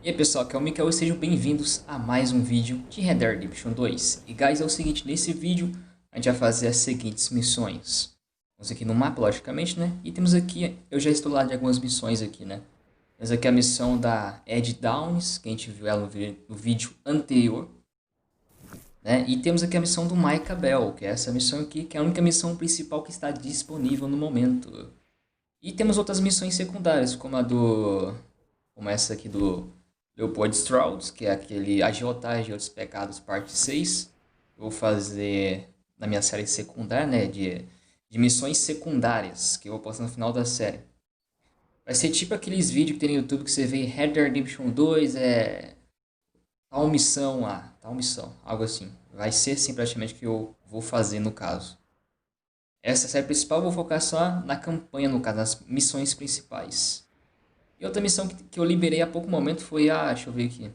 E aí pessoal, aqui é o Mikael e sejam bem-vindos a mais um vídeo de Red Dead Redemption 2. E guys, é o seguinte, nesse vídeo a gente vai fazer as seguintes missões. Vamos aqui no mapa, logicamente, né? E temos aqui, eu já estou lá de algumas missões aqui, né? Temos aqui a missão da Ed Downs, que a gente viu ela no vídeo anterior. Né? E temos aqui a missão do Micah Bell, que é essa missão aqui, que é a única missão principal que está disponível no momento. E temos outras missões secundárias, como essa aqui do Leopold Strauss, que é aquele agiotagem e outros pecados, parte 6. Eu vou fazer na minha série secundária, né, de missões secundárias, que eu vou postar no final da série. Vai ser tipo aqueles vídeos que tem no YouTube que você vê Red Dead Redemption 2, tal missão lá, tal missão, algo assim. Vai ser assim praticamente que eu vou fazer no caso. Essa série principal eu vou focar só na campanha, no caso, nas missões principais. E outra missão que eu liberei há pouco momento foi a... deixa eu ver aqui.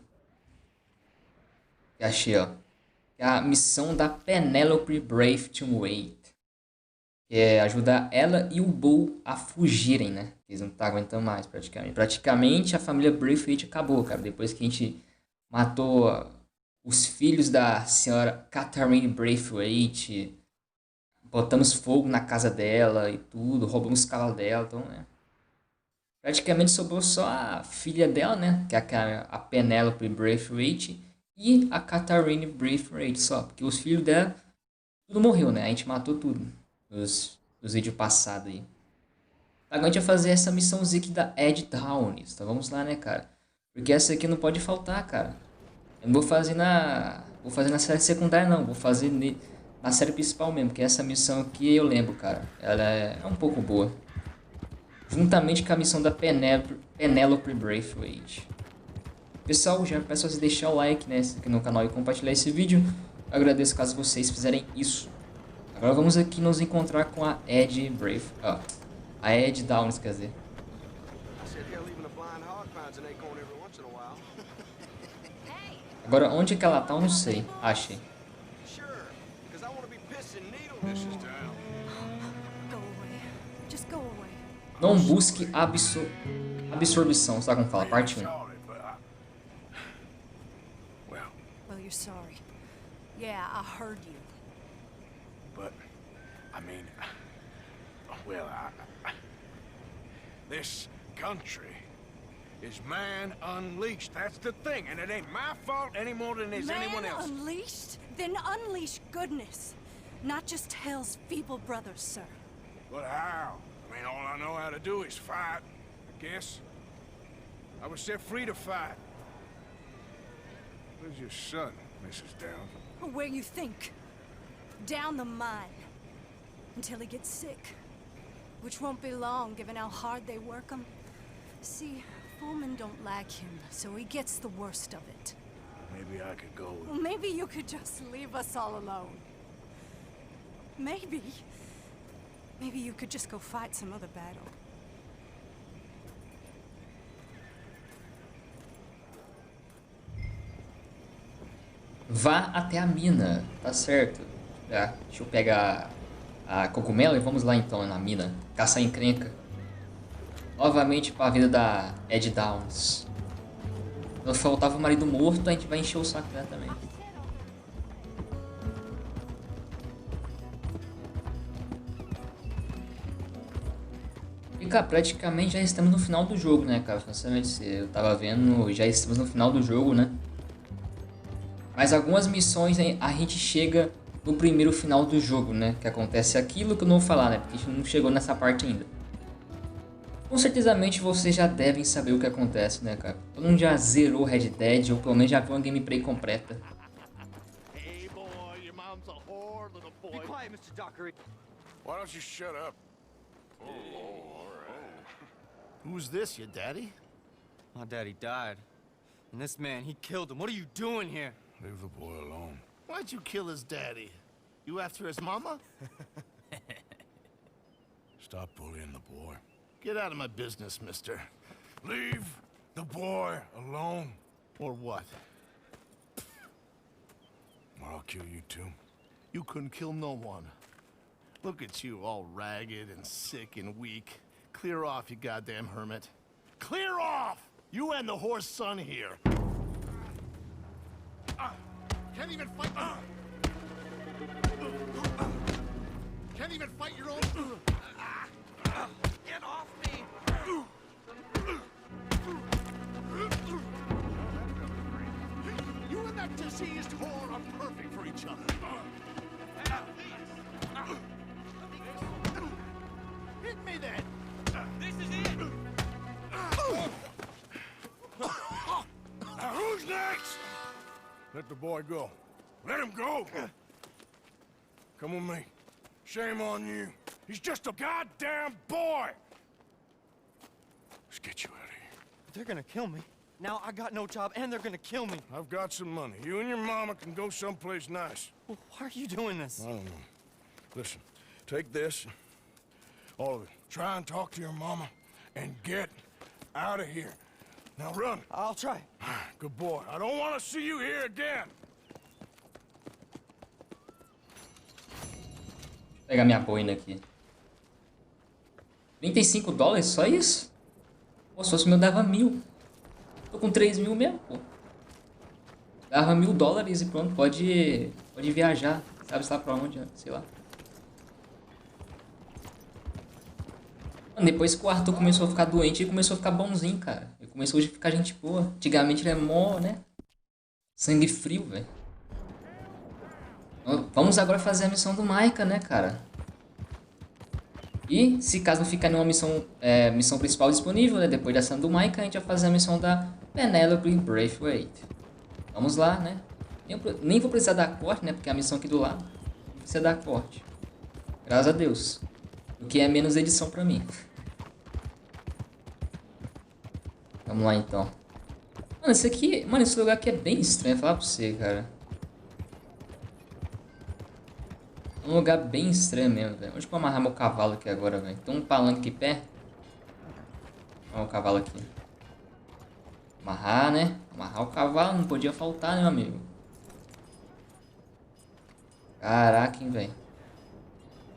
Que achei, ó. É a missão da Penelope Braithwaite. Que é ajudar ela e o Bull a fugirem, né? Eles não estão aguentando mais, praticamente. Praticamente a família Braithwaite acabou, cara. Depois que a gente matou os filhos da senhora Catherine Braithwaite. Botamos fogo na casa dela e tudo. Roubamos os cavalos dela, então, né? Praticamente sobrou só a filha dela, né? Que é a Penelope Braithwaite. E a Catherine Braithwaite só. Porque os filhos dela, tudo morreu, né? A gente matou tudo. Nos vídeos passados aí. Agora a gente vai fazer essa missãozinha aqui da Ed Downs. Então vamos lá, né, cara? Porque essa aqui não pode faltar, cara. Eu não vou fazer na série secundária, não. Vou fazer na série principal mesmo. Porque essa missão aqui eu lembro, cara. Ela é um pouco boa. Juntamente com a missão da Penelope Braithwaite. Pessoal, já peço a vocês deixar o like, né, aqui no canal e compartilhar esse vídeo. Eu agradeço caso vocês fizerem isso. Agora vamos aqui nos encontrar com a Ed a Ed Downs, quer dizer. Agora onde que ela tá eu não sei. Achei. Não busque absorção, sabe como fala? Parte 1. Well, you're sorry. Yeah, I heard you. But, I mean, well, this country is man unleashed. That's the thing, and it ain't my fault any more than it's anyone else's. Man unleashed? Then unleash goodness. Not just hell's feeble brothers, sir. But how? I mean, all I know how to do is fight, I guess. I was set free to fight. Where's your son, Mrs. Downs? Where you think? Down the mine. Until he gets sick. Which won't be long, given how hard they work him. See, foremen don't like him, so he gets the worst of it. Maybe I could go with... Well, maybe you could just leave us all alone. Maybe you could just go fight some other battle. Vá até a mina, tá certo. Deixa eu pegar a cogumelo e vamos lá então na mina. Caçar encrenca. Novamente para a vida da Ed Downs. Quando faltava o marido morto, a gente vai encher o saco dela também. E cara, praticamente já estamos no final do jogo, né, cara? Eu tava vendo, já estamos no final do jogo, né? Mas algumas missões a gente chega no primeiro final do jogo, né? Que acontece aquilo que eu não vou falar, né? Porque a gente não chegou nessa parte ainda. Com certezamente vocês já devem saber o que acontece, né, cara? Todo mundo já zerou Red Dead, ou pelo menos já viu uma gameplay completa. Hey boy, your mom's a whore, little boy. Be quiet, Mr. Dockery. Why don't you shut up? Oh, all right. Who's this, your daddy? My daddy died. And this man, he killed him. What are you doing here? Leave the boy alone. Why'd you kill his daddy? You after his mama? Stop bullying the boy. Get out of my business, mister. Leave the boy alone. Or what? Or I'll kill you too. You couldn't kill no one. Look at you, all ragged and sick and weak. Clear off, you goddamn hermit. Clear off! You and the horse son here. Can't even fight. Can't even fight your own. Get off me! You and that diseased whore are perfect for each other. Hit me then. This is it! Who's next? Let the boy go. Let him go. Come with me. Shame on you. He's just a goddamn boy. Let's get you out of here. They're gonna kill me. Now I got no job and they're gonna kill me. I've got some money. You and your mama can go someplace nice. Well, why are you doing this? I don't know. Listen, take this. All of it. Try and talk to your mama and get out of here. Now run. I'll try. Good boy. I don't want to see you here again. Vou pegar minha boina aqui. $35, só isso? Pô, se fosse meu dava 1.000. Tô com 3.000 mesmo, pô. Dava $1.000 e pronto, pode viajar. Sabe lá pra onde, sei lá. Mano, depois que o Arthur começou a ficar doente, ele começou a ficar bonzinho, cara. Ele começou a ficar gente boa. Antigamente ele é mó, né? Sangue frio, velho. Vamos agora fazer a missão do Micah, né, cara? E se caso não ficar nenhuma missão principal disponível, né? Depois dessa do Micah, a gente vai fazer a missão da Penelope Braithwaite. Vamos lá, né? Nem vou precisar dar corte, né? Porque a missão aqui do lado não precisa dar corte. Graças a Deus. O que é menos edição pra mim. Vamos lá, então. Mano, esse lugar aqui é bem estranho, vou falar pra você, cara. É um lugar bem estranho mesmo, velho. Onde que eu vou amarrar meu cavalo aqui agora, velho? Tem um palanque aqui perto. Olha o cavalo aqui. Amarrar, né? Amarrar o cavalo, não podia faltar, né, meu amigo? Caraca, hein, velho.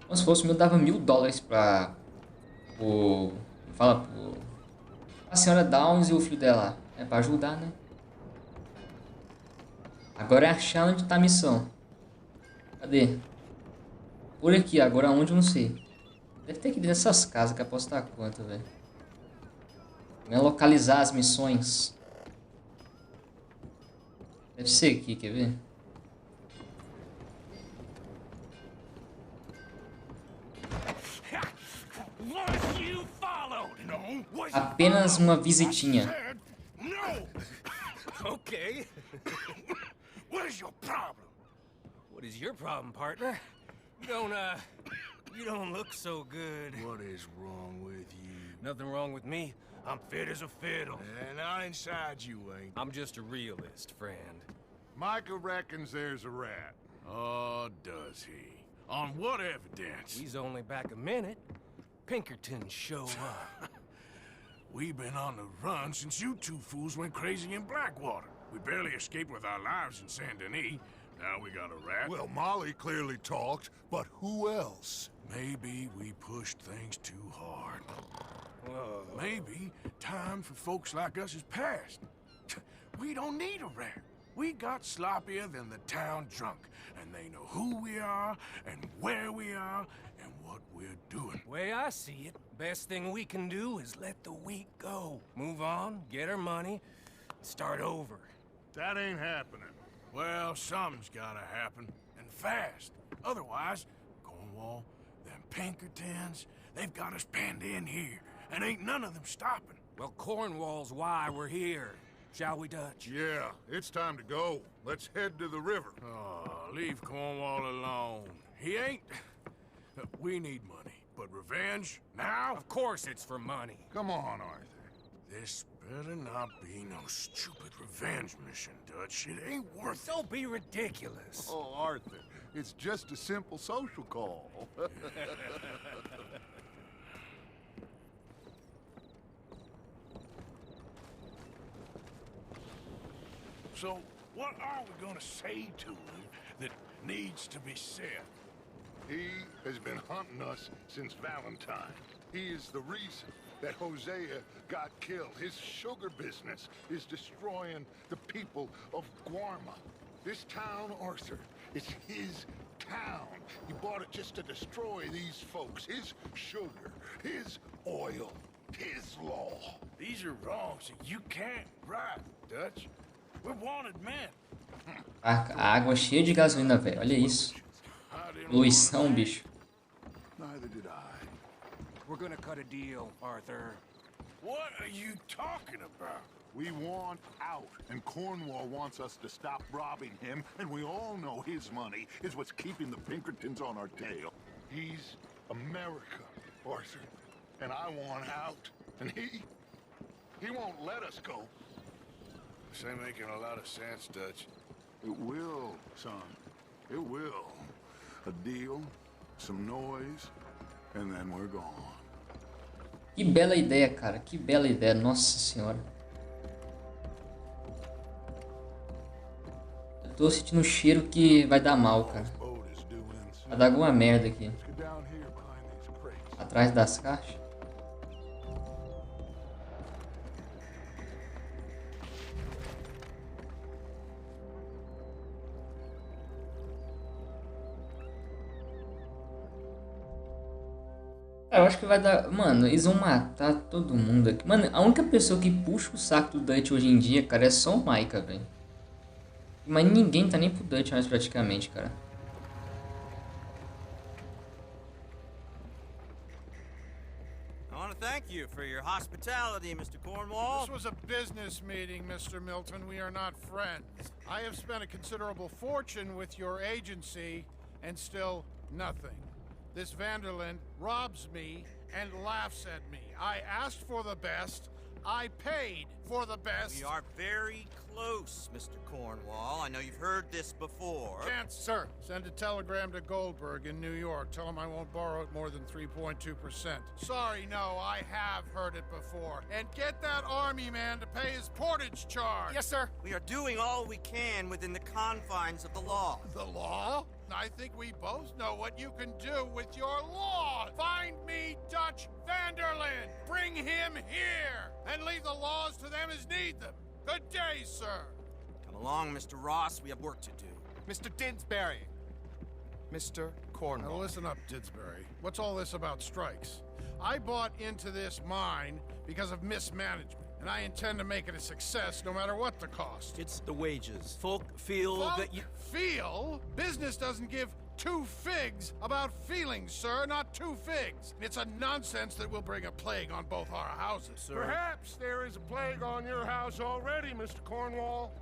Como se fosse o meu, dava $1.000 pra... Fala, a senhora Downs e o filho dela. É pra ajudar, né? Agora é achar onde tá a missão. Cadê? Por aqui, agora onde eu não sei. Deve ter que ir nessas casas que eu posso dar conta, velho. Vamos localizar as missões. Deve ser aqui, quer ver? Apenas uma visitinha. Okay. What is your problem? What is your problem, partner? You don't look so good. What is wrong with you? Nothing wrong with me. I'm fit as a fiddle. And not inside you ain't. I'm just a realist, friend. Micah reckons there's a rat. Oh, does he? On what evidence? He's only back a minute. Pinkerton show up. We've been on the run since you two fools went crazy in Blackwater. We barely escaped with our lives in Saint Denis. Now we got a rat. Well, Molly clearly talked, but who else? Maybe we pushed things too hard. Whoa. Maybe time for folks like us is past. We don't need a rat. We got sloppier than the town drunk, and they know who we are, and where we are, and what we're doing. Way I see it, best thing we can do is let the week go. Move on, get our money, start over. That ain't happening. Well, something's gotta happen, and fast. Otherwise, Cornwall, them Pinkertons, they've got us penned in here, and ain't none of them stopping. Well, Cornwall's why we're here. Shall we, Dutch? Yeah, it's time to go. Let's head to the river. Oh, leave Cornwall alone. He ain't... We need money, but revenge, now? Of course it's for money. Come on, Arthur. This better not be no stupid revenge mission, Dutch. It ain't worth it. Don't be ridiculous. Oh, Arthur, it's just a simple social call. So, what are we gonna say to him that needs to be said? He has been hunting us since Valentine. He is the reason that Hosea got killed. His sugar business is destroying the people of Guarma. This town, Arthur, it's his town. He bought it just to destroy these folks. His sugar, his oil, his law. These are wrongs that you can't right, Dutch. We're wanted men. A água cheia de gasolina, velho. Olha isso. Poluição, bicho. Neither did I. We're gonna cut a deal, Arthur. What are you talking about? We want out, and Cornwall wants us to stop robbing him, and we all know his money is what's keeping the Pinkertons on our tail. He's America, Arthur, and I want out, and he won't let us go. This ain't making a lot of sense, Dutch. It will, son. It will. A deal, some noise, and then we're gone. Que bela ideia, cara. Que bela ideia. Nossa senhora. Eu tô sentindo um cheiro que vai dar mal, cara. Vai dar alguma merda aqui. Atrás das caixas. Eu acho que vai dar... Mano, eles vão matar todo mundo aqui. Mano, a única pessoa que puxa o saco do Dutch hoje em dia, cara, é só o Micah, velho. Mas ninguém tá nem pro Dutch mais praticamente, cara. I want to thank you for your hospitality, Mr. Cornwall. This was a business meeting, Mr. Milton. We are not friends. I have spent a considerable fortune with your agency, and still nothing. This Vanderlyn robs me and laughs at me. I asked for the best. I paid for the best. We are very close, Mr. Cornwall. I know you've heard this before. Can't, sir. Send a telegram to Goldberg in New York. Tell him I won't borrow it more than 3.2%. Sorry, no, I have heard it before. And get that army man to pay his portage charge. Yes, sir. We are doing all we can within the confines of the law. The law? I think we both know what you can do with your law. Find me Dutch Vanderlyn. Bring him here. And leave the laws to them as need them. Good day, sir. Come along, Mr. Ross. We have work to do. Mr. Didsbury. Mr. Cornwall. Now listen up, Didsbury. What's all this about strikes? I bought into this mine because of mismanagement, and I intend to make it a success no matter what the cost. It's the wages. Folk feel that you... Feel? Business doesn't give two figs about feelings, sir, not two figs. It's a nonsense that will bring a plague on both our houses, sir. Perhaps there is a plague on your house already, Mr. Cornwall.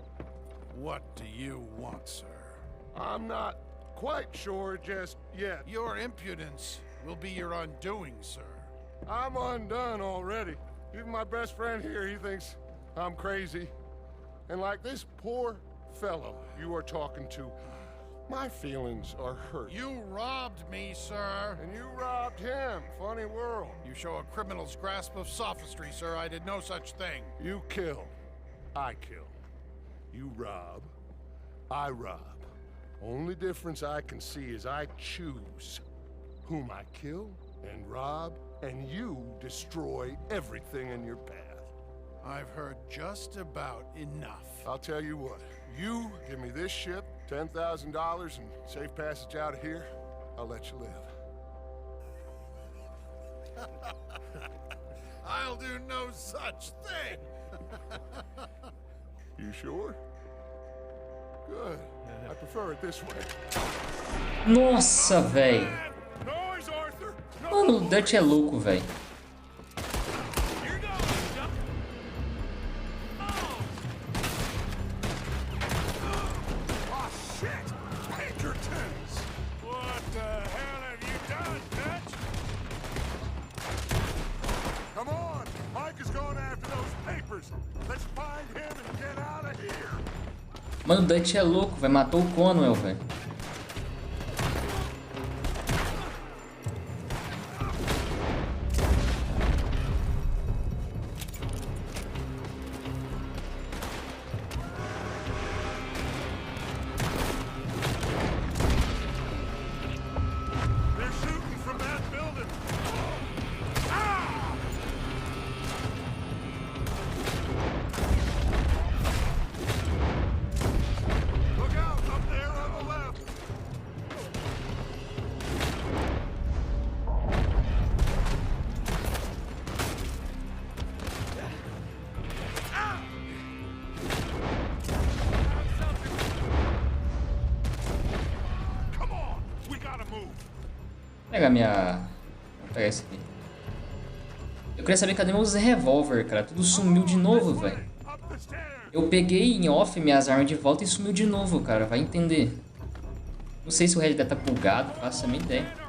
What do you want, sir? I'm not quite sure just yet. Your impudence will be your undoing, sir. I'm undone already. Even my best friend here, he thinks I'm crazy. And like this poor fellow you are talking to, my feelings are hurt. You robbed me, sir. And you robbed him. Funny world. You show a criminal's grasp of sophistry, sir. I did no such thing. You kill. I kill. You rob. I rob. Only difference I can see is I choose whom I kill and rob, and you destroy everything in your path. I've heard just about enough. I'll tell you what. You give me this ship, $10,000, and safe passage out of here, I'll let you live. I'll do no such thing. You sure? Good. I prefer it this way. Nossa, velho. Noise, Arthur! Mano, o Dutch é louco, velho. Oh, shit! Pinkertons! What the hell have you done, Dutch? Come on! Mike is going after those papers. Let's find him and get out of here. Mano, o Dutch é louco, velho. Matou o Conwell, velho. pegar minha... Vou pegar esse aqui. Eu queria saber cadê meus revólver, cara. Tudo sumiu de novo, velho. Eu peguei em off minhas armas de volta e sumiu de novo, cara. Vai entender. Não sei se o Red Dead tá bugado, faço a minha ideia.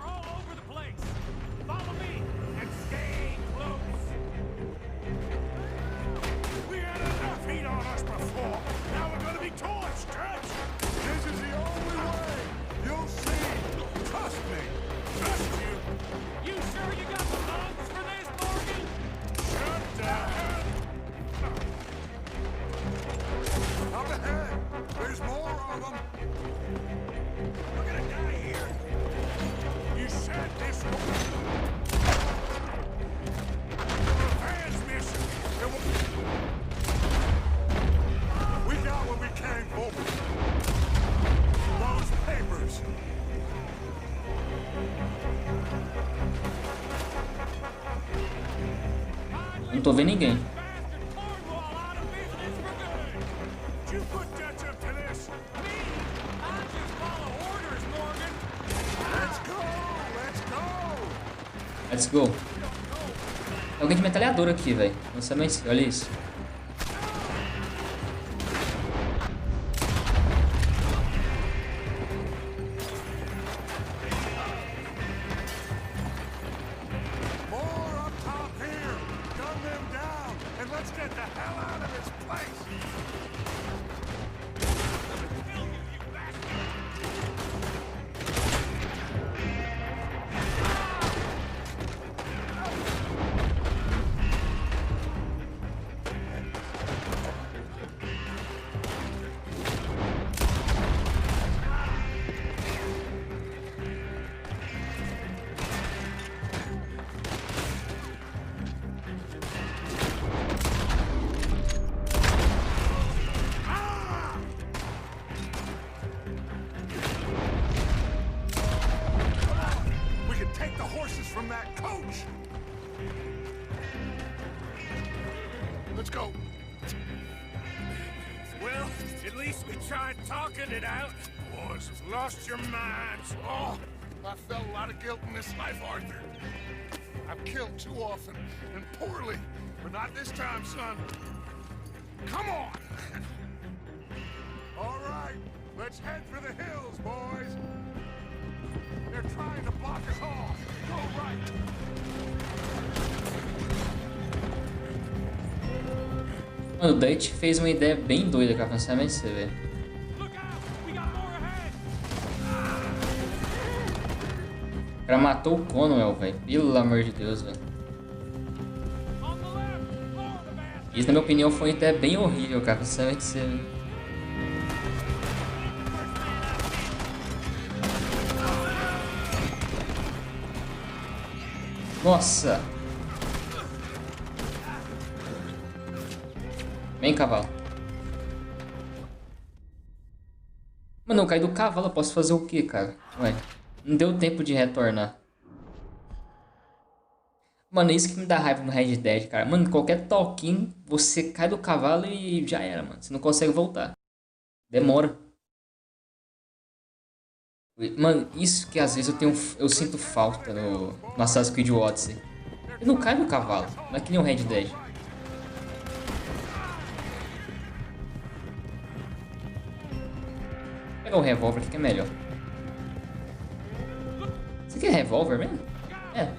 Não tô vendo ninguém. Let's go. Tem alguém de metralhadora aqui, velho. Olha isso. Lost your minds. Oh, I felt a lot of guilt in this life, Arthur. I've killed too often and poorly, but not this time, son. Come on. All right, let's head for the hills, boys. They're trying to block us off. Go right. Mano, o Dutch fez uma ideia bem doida com a pensamento, você vê. O cara matou o Conwell, velho. Pelo amor de Deus, velho. Isso, na minha opinião, foi até bem horrível, cara. Sinceramente, você... Nossa! Vem, cavalo. Mano, eu caí do cavalo. Eu posso fazer o quê, cara? Ué. Não deu tempo de retornar. Mano, isso que me dá raiva no Red Dead, cara. Mano, qualquer toquinho, você cai do cavalo e já era, mano. Você não consegue voltar. Demora. Mano, isso que às vezes eu sinto falta no Assassin's Creed Odyssey. Eu não caio do cavalo. Não é que nem o Red Dead. Vou pegar o revólver aqui que é melhor. Isso aqui é revólver mesmo? É.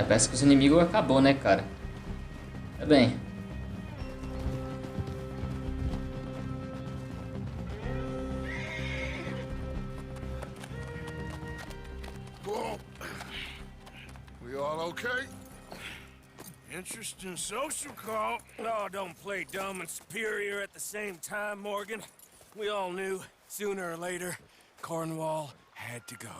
É, parece que os inimigos acabou, né, cara? Tá bem. Whoa. We all okay? Interesting social call. Oh, don't play dumb and superior at the same time, Morgan. We all knew, sooner or later, Cornwall had to go.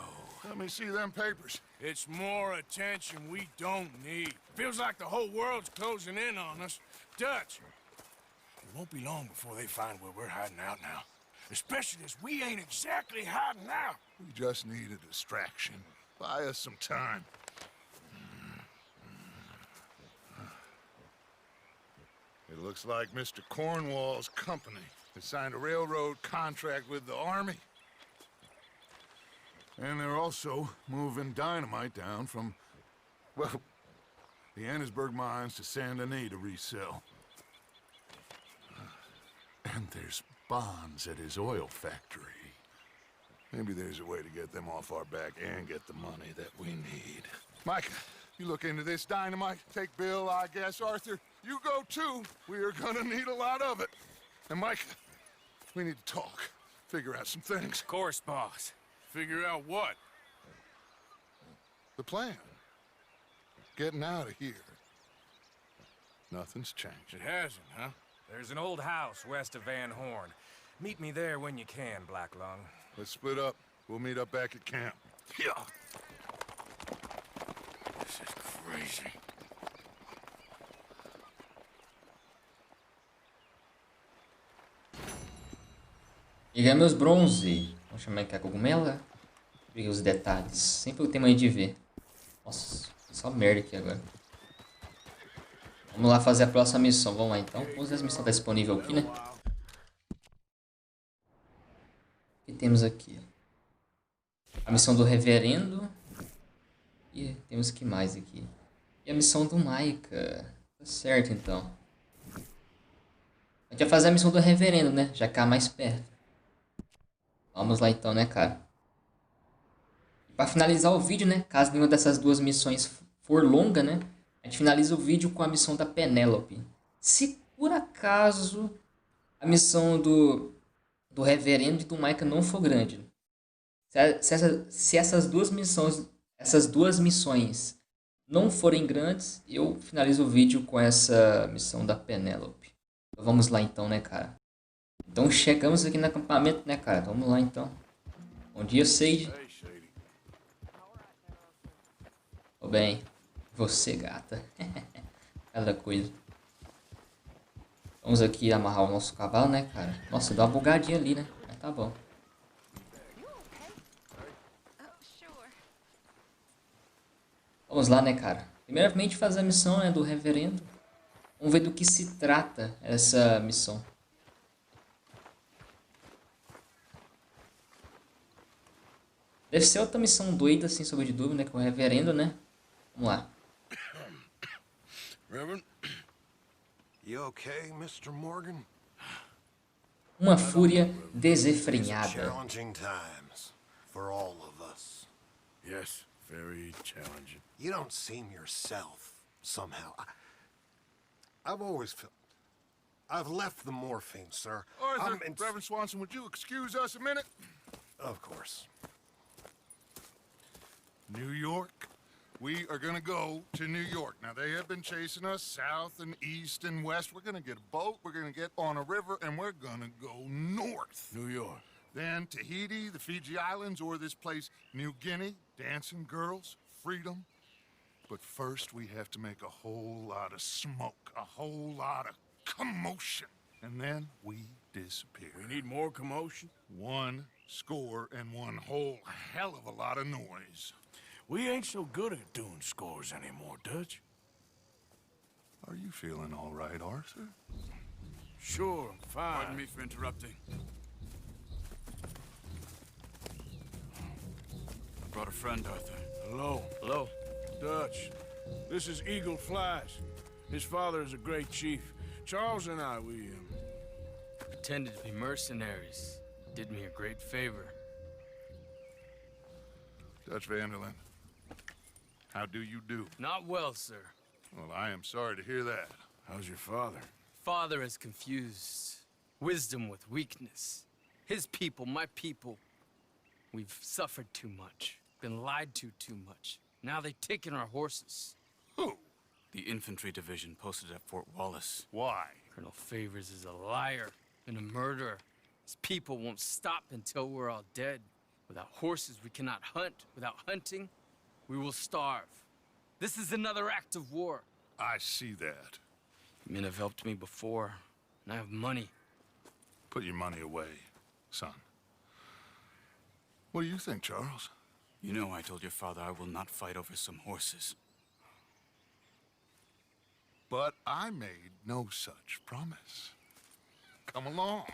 Let me see them papers. It's more attention we don't need. Feels like the whole world's closing in on us. Dutch, It won't be long before they find where we're hiding out now. Especially as we ain't exactly hiding out. We just need a distraction. Buy us some time. It looks like Mr. Cornwall's company has signed a railroad contract with the army. And they're also moving dynamite down from, well, the Annesburg mines to Saint Denis to resell. And there's bonds at his oil factory. Maybe there's a way to get them off our back and get the money that we need. Mike, you look into this dynamite. Take Bill, I guess. Arthur, you go too. We are gonna need a lot of it. And Mike, we need to talk. Figure out some things. Of course, boss. figure out what? The plan. Getting out of here. Nothing's changed. It hasn't, huh? There's an old house west of Van Horn. Meet me there when you can, Blacklung. Let's split up. We'll meet up back at camp. Yeah. This is crazy. Peguei meus bronze. Vamos chamar aqui a cogumela. Peguei os detalhes. Sempre eu tenho mania de ver. Nossa, só merda aqui agora. Vamos lá fazer a próxima missão. Vamos lá então. Vamos ver se a missão está disponível aqui, né? O que temos aqui? A missão do reverendo. E temos que mais aqui? E a missão do Maica. Tá certo então. A gente vai fazer a missão do reverendo, né? Já que é a mais perto. Vamos lá então, né, cara? Para finalizar o vídeo, né? Caso nenhuma dessas duas missões for longa, né? A gente finaliza o vídeo com a missão da Penélope. Se por acaso a missão do reverendo e do Micah não for grande. Se essas duas missões não forem grandes, eu finalizo o vídeo com essa missão da Penélope. Então, vamos lá então, né, cara? Então chegamos aqui no acampamento, né, cara? Vamos lá então. Bom dia, Sage. Tô bem. Você, gata. Cada coisa. Vamos aqui amarrar o nosso cavalo, né, cara? Nossa, dá uma bugadinha ali, né? Mas tá bom. Vamos lá, né, cara? Primeiramente fazer a missão, né, do reverendo. Vamos ver do que se trata essa missão. Deve ser outra missão doida, sem sombra de dúvida, né? Com o reverendo, né? Vamos lá. Reverend? You okay, Mr. Morgan? Uma fúria desenfreada. Challenging times for all of us. Yes, very challenging. You don't seem yourself somehow. I've always felt. I've left the morphine, sir. Arthur, Reverend Swanson, would you excuse us a minute? Of course. New York. We are gonna go to New York. Now, they have been chasing us south and east and west. We're gonna get a boat, we're gonna get on a river, and we're gonna go north. New York. Then Tahiti, the Fiji Islands, or this place, New Guinea, dancing girls, freedom. But first, we have to make a whole lot of smoke, a whole lot of commotion. And then we disappear. We need more commotion? 1 score and 1 whole hell of a lot of noise. We ain't so good at doing scores anymore, Dutch. Are you feeling all right, Arthur? Sure, I'm fine. Pardon me for interrupting. I brought a friend, Arthur. Hello. Hello. Dutch. This is Eagle Flies. His father is a great chief. Charles and I, we Pretended to be mercenaries. Did me a great favor. Dutch Vanderland. How do you do? Not well, sir. Well, I am sorry to hear that. How's your father? Father has confused wisdom with weakness. His people, my people. We've suffered too much. Been lied to too much. Now they've taken our horses. Who? The infantry division posted at Fort Wallace. Why? Colonel Favors is a liar and a murderer. His people won't stop until we're all dead. Without horses, we cannot hunt. Without hunting, we will starve. This is another act of war. I see that. Men have helped me before, and I have money. Put your money away, son. What do you think, Charles? You know I told your father I will not fight over some horses. But I made no such promise. Come along.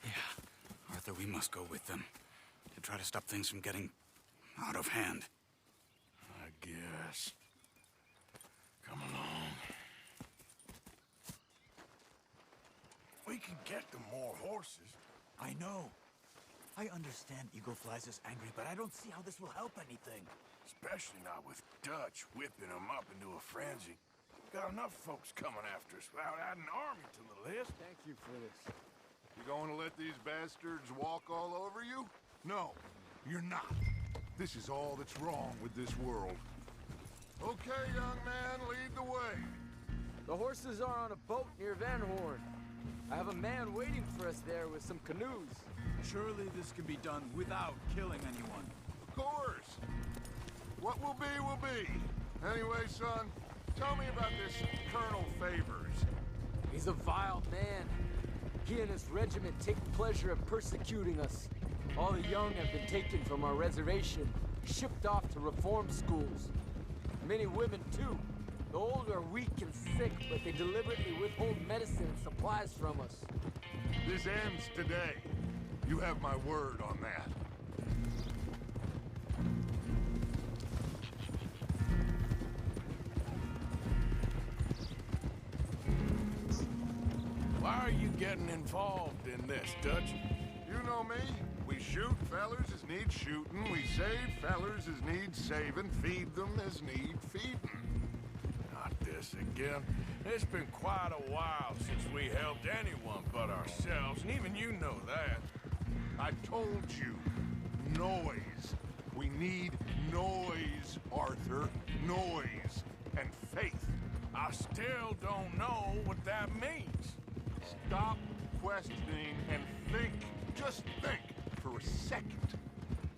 Yeah, Arthur, we must go with them to try to stop things from getting out of hand. I guess. Come along. We can get them more horses. I know. I understand Eagle Flies is angry, but I don't see how this will help anything. Especially not with Dutch whipping them up into a frenzy. Got enough folks coming after us without adding an army to the list. Thank you for this. You going to let these bastards walk all over you? No, you're not. This is all that's wrong with this world. Okay, young man, lead the way. The horses are on a boat near Van Horn. I have a man waiting for us there with some canoes. Surely this can be done without killing anyone. Of course. What will be. Anyway, son, tell me about this Colonel Favors. He's a vile man. He and his regiment take pleasure in persecuting us. All the young have been taken from our reservation, shipped off to reform schools. Many women, too. The old are weak and sick, but they deliberately withhold medicine and supplies from us. This ends today. You have my word on that. Why are you getting involved in this, Dutch? You know me. We shoot fellers as need shooting. We save fellers as need saving. Feed them as need feeding. Not this again. It's been quite a while since we helped anyone but ourselves, and even you know that. I told you. Noise. We need noise, Arthur. Noise. And faith. I still don't know what that means. Stop questioning and think. Just think for a second.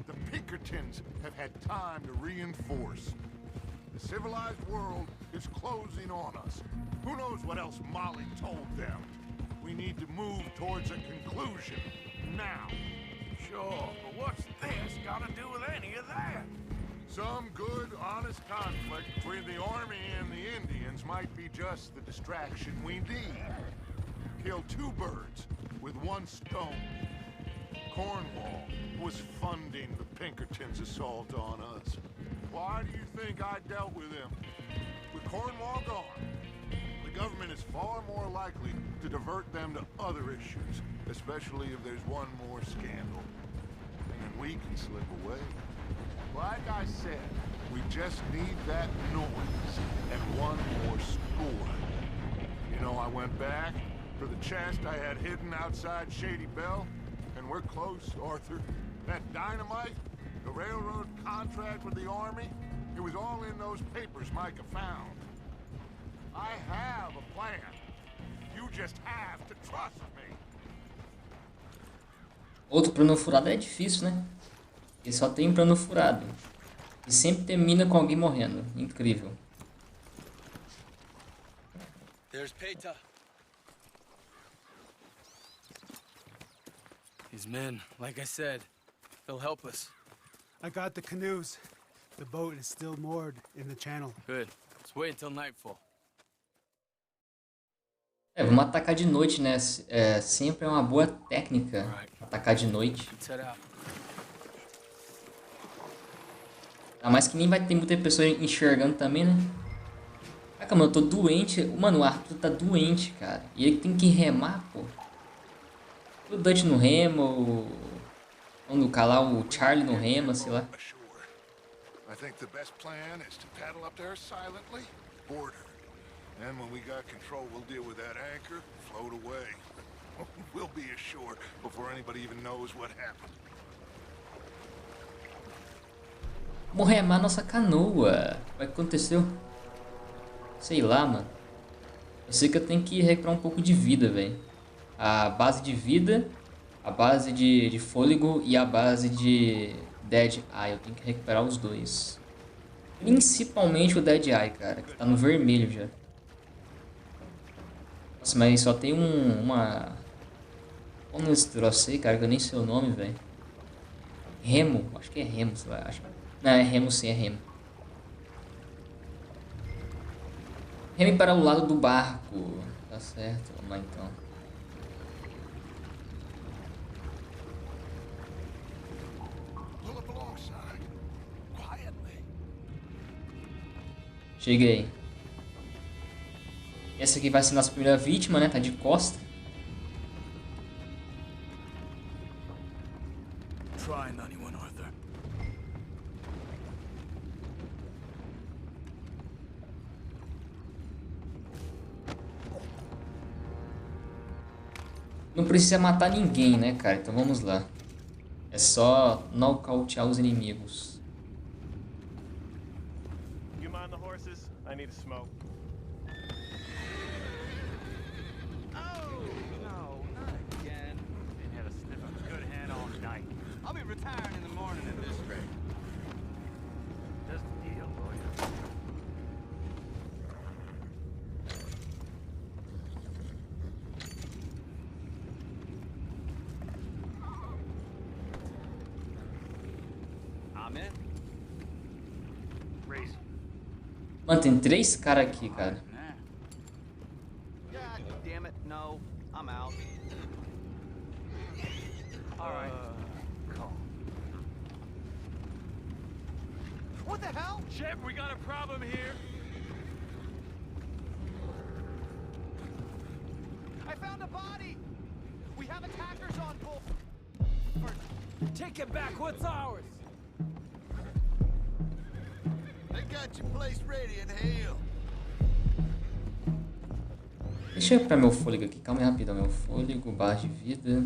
The Pinkertons have had time to reinforce. The civilized world is closing on us. Who knows what else Molly told them? We need to move towards a conclusion. Now. Sure, but what's this got to do with any of that? Some good, honest conflict between the army and the Indians might be just the distraction we need. Kill two birds with one stone. Cornwall was funding the Pinkertons' assault on us. Why do you think I dealt with him? With Cornwall gone, the government is far more likely to divert them to other issues, especially if there's one more scandal. And then we can slip away. Like I said, we just need that noise and one more score. You know, I went back for the chest I had hidden outside Shady Bell, and we're close, Arthur. That dynamite, the railroad contract with the army, it was all in those papers Micah found. I have a plan. You just have to trust me. Outro plano furado é difícil, né? E só tem plano furado. E sempre termina com alguém morrendo. Incrível. There's Peter. His men, like I said, they'll help us. I got the canoes. The boat is still moored in the channel. Good. Let's wait until nightfall. Vamos atacar de noite, né? Sempre é uma boa técnica atacar de noite. Mas que nem vai ter muita pessoa enxergando também, né? Caraca, mano, eu tô doente. Mano, o Arthur tá doente, cara. E ele tem que remar, pô. O Dutch no rema, o... Vamos calar o Charlie no rema, sei lá. I think the best plan is to paddle up there silently, board her. And when we got control, we'll deal with that anchor, float away. We'll be ashore before anybody even knows what happened. Vamos remar nossa canoa. O que aconteceu? Sei lá, mano. Eu sei que eu tenho que recuperar um pouco de vida, velho. A base de vida, a base de fôlego e a base de Dead Eye. Eu tenho que recuperar os dois. Principalmente o Dead Eye, cara, que tá no vermelho já. Nossa, mas só tem uma... Como esse troço aí, cara, que eu nem sei o nome, velho. Remo, acho que é remo, sei lá. Acho... Não, é remo sim, é remo. Reme para o lado do barco. Tá certo, vamos lá então. Cheguei. Essa aqui vai ser nossa primeira vítima, né? Tá de costa. Não precisa matar ninguém, né, cara? Então vamos lá. É só nocautear os inimigos. You mind the horses? I need a smoke. Oh, no, not again. Ain't had a sniff of good hand all night. I'll be retiring in the morning at this rate. Just a deal, lawyer. Mano, tem 3 caras aqui, cara. God damn it, no. I'm out. All right. What the hell? Shep, we got a problem here. I found a body. We have attackers on board. Take it back. What's ours? They got your place ready in hell. Deixa eu recuperar meu fôlego aqui. Calma aí, rapidão. Meu fôlego, barra de vida.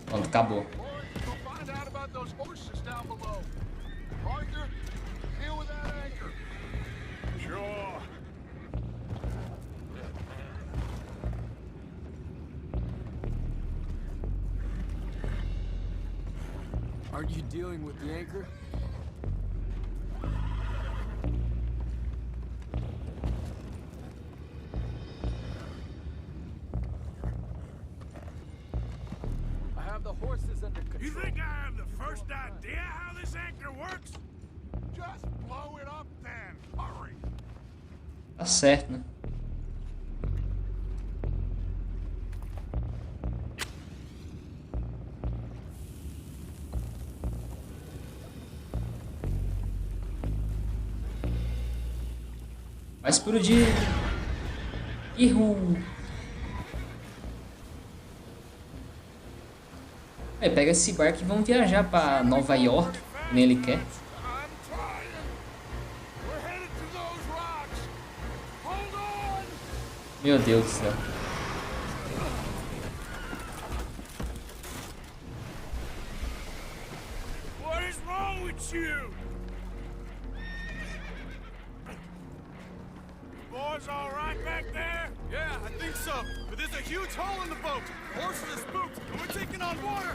Pronto, acabou. Aren't you dealing with the anchor? I have the horses under control. You think I have the first idea how this anchor works? Just blow it up then. Hurry. Tá certo, né? Vai explodir. Errou. Aí, pega esse barco e vamos viajar pra Nova York, nem ele quer. Meu Deus do céu. What is wrong with you? Boys all right back there? Yeah, I think so. But there's a huge hole in the boat. Horses are spooked, and we're taking on water.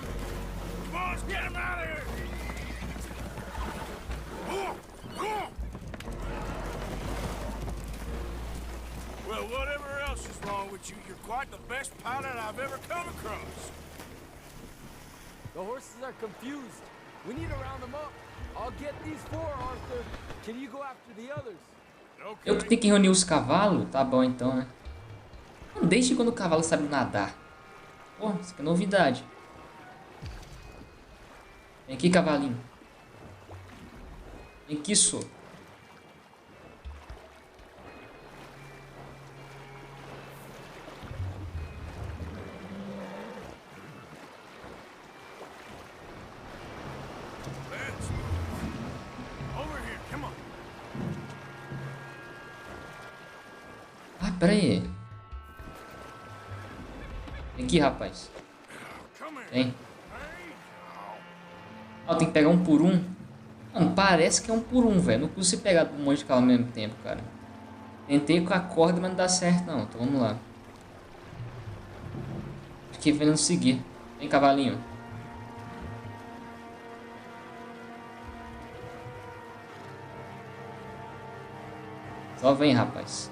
Come on, let's get him out of here. Well, whatever else is wrong with you, you're quite the best pilot I've ever come across. The horses are confused. We need to round them up. I'll get these 4, Arthur. Can you go after the others? Eu que tenho que reunir os cavalos? Tá bom então, né? Desde quando o cavalo sabe nadar? Porra, isso aqui é novidade. Vem aqui, cavalinho. Vem aqui, só. pera aí. Vem aqui, rapaz. Vem. Ó, tem que pegar um por um. Mano, parece que é um por um, velho. Não consigo pegar um monte de cavalo ao mesmo tempo, cara. Tentei com a corda, mas não dá certo, não. Então vamos lá. Fiquei vendo seguir. Vem, cavalinho. Só vem, rapaz.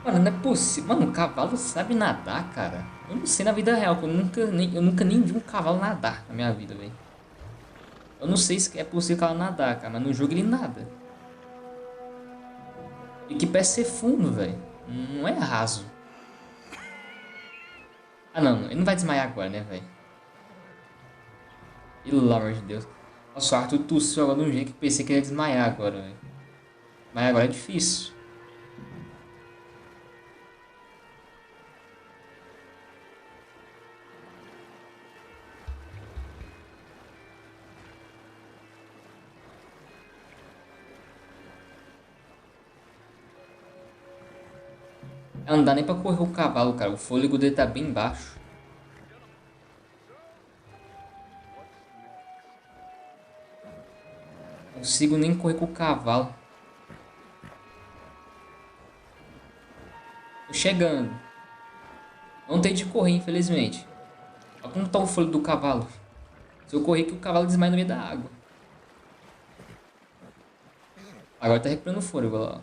Mano, não é possível. Mano, o cavalo sabe nadar, cara. Eu não sei na vida real, eu nunca nem vi um cavalo nadar na minha vida, velho. Eu não sei se é possível o cavalo nadar, cara, mas no jogo ele nada. E que parece ser fundo, velho. Não é raso. Ah, não. Ele não vai desmaiar agora, né, velho? Pelo amor de Deus. Nossa, o Arthur tossiu agora de um jeito que pensei que ele ia desmaiar agora, velho. Mas agora é difícil. Não dá nem pra correr o cavalo, cara. O fôlego dele tá bem baixo. Não consigo nem correr com o cavalo. Tô chegando. Não tem de correr, infelizmente. Olha como tá o fôlego do cavalo. Se eu correr que o cavalo desmaia no meio da água. Agora tá recuperando o fôlego lá.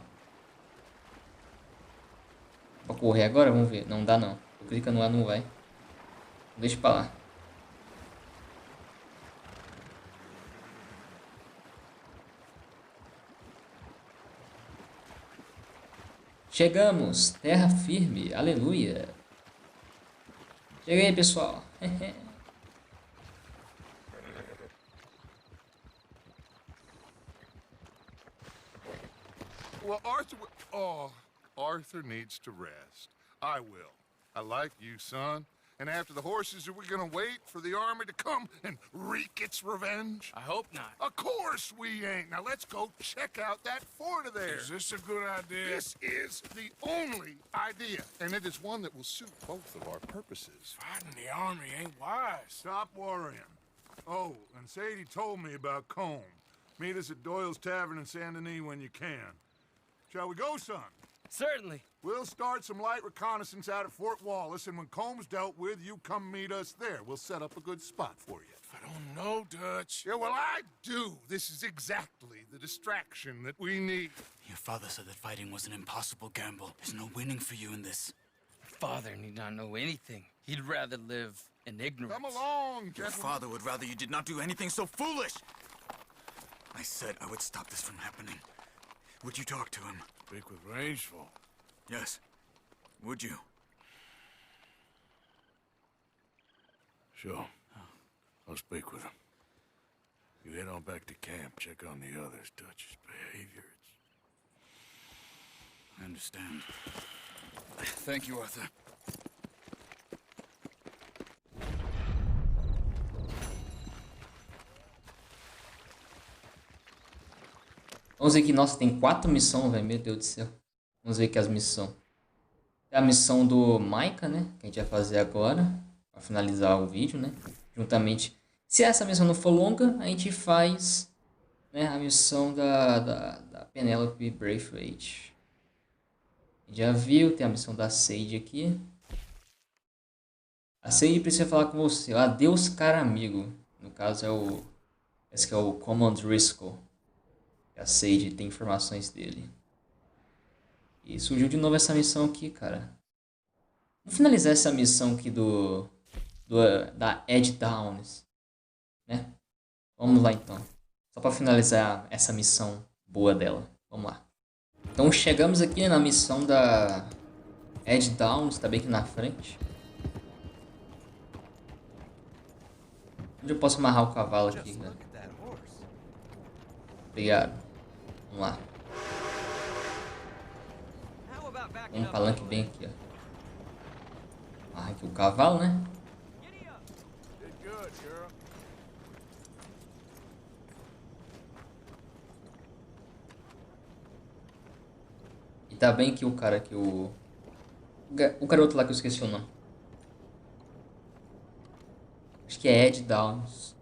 Pra correr agora? Vamos ver. Não dá não. Eu clicando lá, não vai. Deixa pra lá. Chegamos. Terra firme. Aleluia. Chega aí, pessoal. Well, Arthur needs to rest. I will. I like you, son. And after the horses, are we gonna wait for the army to come and wreak its revenge? I hope not. Of course we ain't. Now let's go check out that fort of theirs. Is this a good idea? This is the only idea, and it is one that will suit both of our purposes. Fighting the army ain't wise. Stop worrying. Oh, and Sadie told me about Colm. Meet us at Doyle's Tavern in Saint Denis when you can. Shall we go, son? Certainly. We'll start some light reconnaissance out at Fort Wallace, and when Colm's dealt with, you come meet us there. We'll set up a good spot for you. I don't know, Dutch. Yeah, well, I do. This is exactly the distraction that we need. Your father said that fighting was an impossible gamble. There's no winning for you in this. Father need not know anything. He'd rather live in ignorance. Come along, Your gentlemen. father would rather you did not do anything so foolish. I said I would stop this from happening. Would you talk to him? Speak with Rangeful. Yes. Would you? Sure. I'll speak with him. You head on back to camp, check on the others. Dutch's behavior. I understand. Thank you, Arthur. Vamos ver aqui, nossa, tem 4 missões, velho. Meu Deus do céu. Vamos ver aqui as missões. É a missão do Micah, né? Que a gente vai fazer agora. Pra finalizar o vídeo, né? Juntamente. Se essa missão não for longa, a gente faz, né, a missão da Penelope Braithwaite. Já viu, tem a missão da Sadie aqui. A Sadie precisa falar com você. Adeus, cara amigo. No caso é o... Esse que é o Command Driscoll. A Sadie tem informações dele. E surgiu de novo essa missão aqui, cara. Vamos finalizar essa missão aqui da Ed Downs, né? Vamos lá então. Só para finalizar essa missão boa dela. Vamos lá. Então chegamos aqui na missão da Ed Downs, tá bem aqui na frente. Onde eu posso amarrar o cavalo aqui, cara? Obrigado. Vamos lá. Um palanque bem aqui, ó. Amarra aqui o cavalo, né? tá bem aqui o cara que o garoto lá que eu esqueci o nome. Acho que é Ed Downs.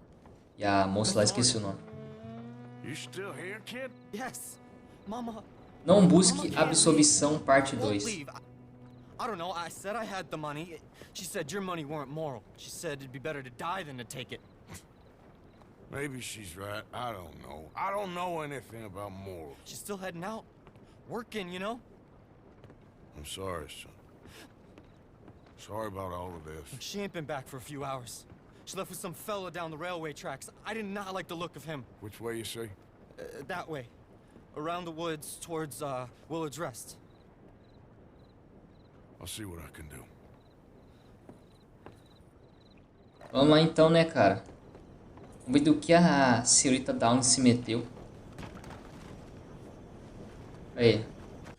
E a moça lá esqueci o nome. You still here, kid? Yes. Mama. Não busque absolvição, parte 2. I don't know. I said I had the money. She said your money weren't moral. She said it'd be better to die than to take it. Maybe she's right. I don't know. I don't know anything about morals. She's still heading out. Working, you know? I'm sorry, son. Sorry about all of this. She ain't been back for a few hours. She left with some fella down the railway tracks. I did not like the look of him. Which way you say? That way. Around the woods towards, Willard's Rest. I'll see what I can do. Vamos lá então, né, cara? Vamos ver do que a senhorita Downs se meteu. Aí.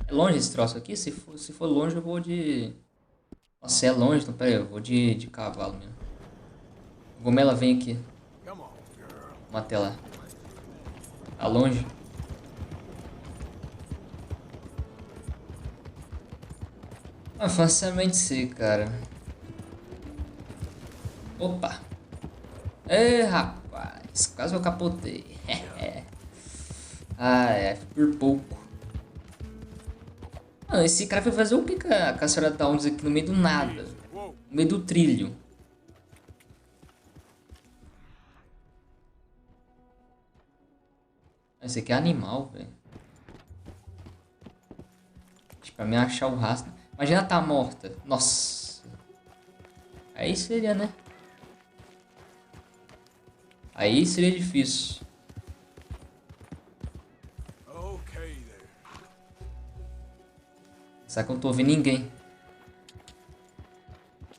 É longe esse troço aqui? Se for longe eu vou de... Nossa, é longe, então pera aí, eu vou de cavalo mesmo. Como ela vem aqui. Vamos até lá. Tá longe. Ah, facilmente sei, cara. Opa. É, rapaz. Quase eu capotei. Ah, é. Por pouco. Ah, esse cara foi fazer o que com a senhora Downs aqui no meio do nada? No meio do trilho. Esse aqui é animal, velho. Pra mim achar o rastro. Imagina ela tá morta. Nossa. Aí seria, né? Aí seria difícil. Será que eu não tô ouvindo ninguém?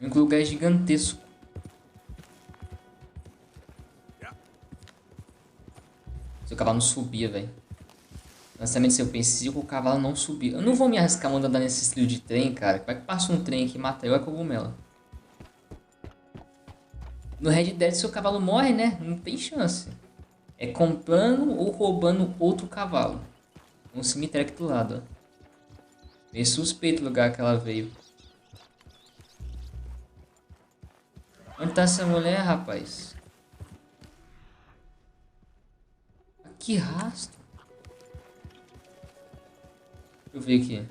O único lugar é gigantesco. Se o cavalo não subia, velho. Honestamente, se eu pensei que o cavalo não subia. Eu não vou me arriscar mandando nesse trilho de trem, cara. Vai que passa um trem aqui e mata eu, é cogumelo. No Red Dead, se o cavalo morre, né? Não tem chance. É comprando ou roubando outro cavalo. Um cemitério aqui do lado, ó. Meio suspeito o lugar que ela veio. Onde tá essa mulher, rapaz? Que rastro. Deixa eu ver aqui.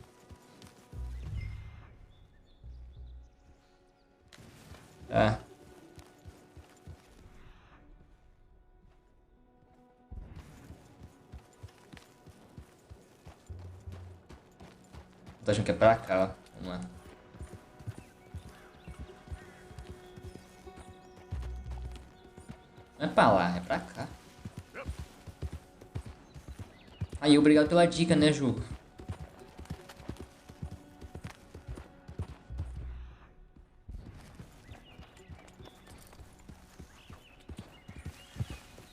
Tá. Tô achando que é pra cá, ó. Vamos lá. Não é pra lá, é pra cá. Aí, obrigado pela dica, né, jogo?